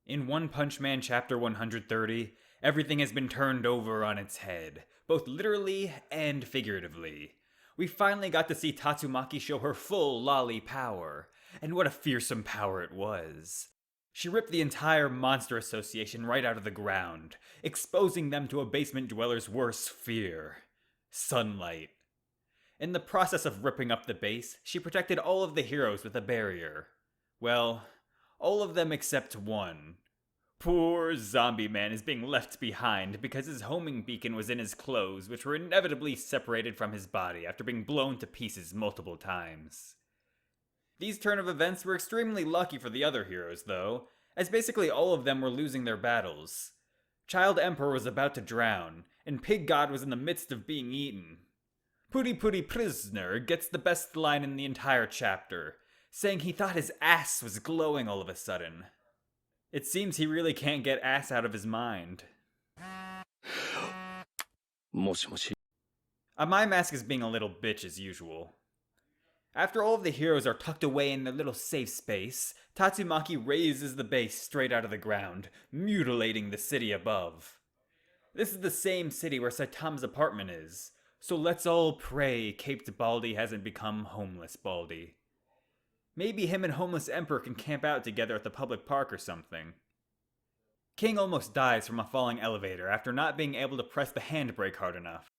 In One Punch Man Chapter 130, everything has been turned over on its head, both literally and figuratively. We finally got to see Tatsumaki show her full Loli power, and what a fearsome power it was. She ripped the entire Monster Association right out of the ground, exposing them to a basement dweller's worst fear: sunlight. In the process of ripping up the base, she protected all of the heroes with a barrier. Well, all of them except one. Poor Zombie Man is being left behind because his homing beacon was in his clothes, which were inevitably separated from his body after being blown to pieces multiple times. These turn of events were extremely lucky for the other heroes, though, as basically all of them were losing their battles. Child Emperor was about to drown, and Pig God was in the midst of being eaten. Pooty Pooty Prisoner gets the best line in the entire chapter, saying he thought his ass was glowing all of a sudden. It seems he really can't get ass out of his mind. My mask is being a little bitch as usual. After all of the heroes are tucked away in their little safe space, Tatsumaki raises the base straight out of the ground, mutilating the city above. This is the same city where Saitama's apartment is, so let's all pray Caped Baldy hasn't become Homeless Baldy. Maybe him and Homeless Emperor can camp out together at the public park or something. King almost dies from a falling elevator after not being able to press the handbrake hard enough.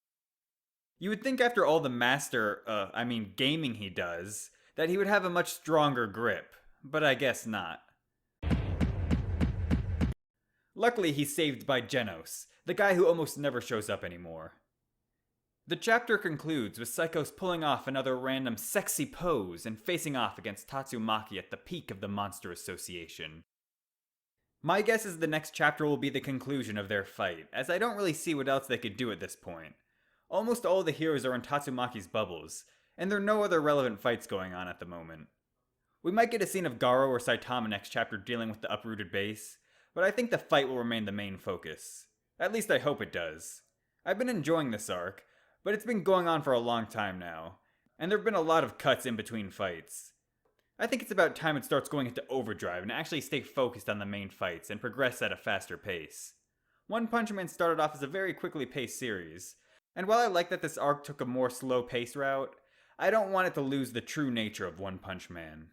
You would think after all the gaming he does, that he would have a much stronger grip, but I guess not. Luckily he's saved by Genos, the guy who almost never shows up anymore. The chapter concludes with Psychos pulling off another random sexy pose and facing off against Tatsumaki at the peak of the Monster Association. My guess is the next chapter will be the conclusion of their fight, as I don't really see what else they could do at this point. Almost all the heroes are in Tatsumaki's bubbles, and there are no other relevant fights going on at the moment. We might get a scene of Garo or Saitama next chapter dealing with the uprooted base, but I think the fight will remain the main focus. At least I hope it does. I've been enjoying this arc, but it's been going on for a long time now, and there have been a lot of cuts in between fights. I think it's about time it starts going into overdrive and actually stay focused on the main fights and progress at a faster pace. One Punch Man started off as a very quickly paced series, and while I like that this arc took a more slow pace route, I don't want it to lose the true nature of One Punch Man.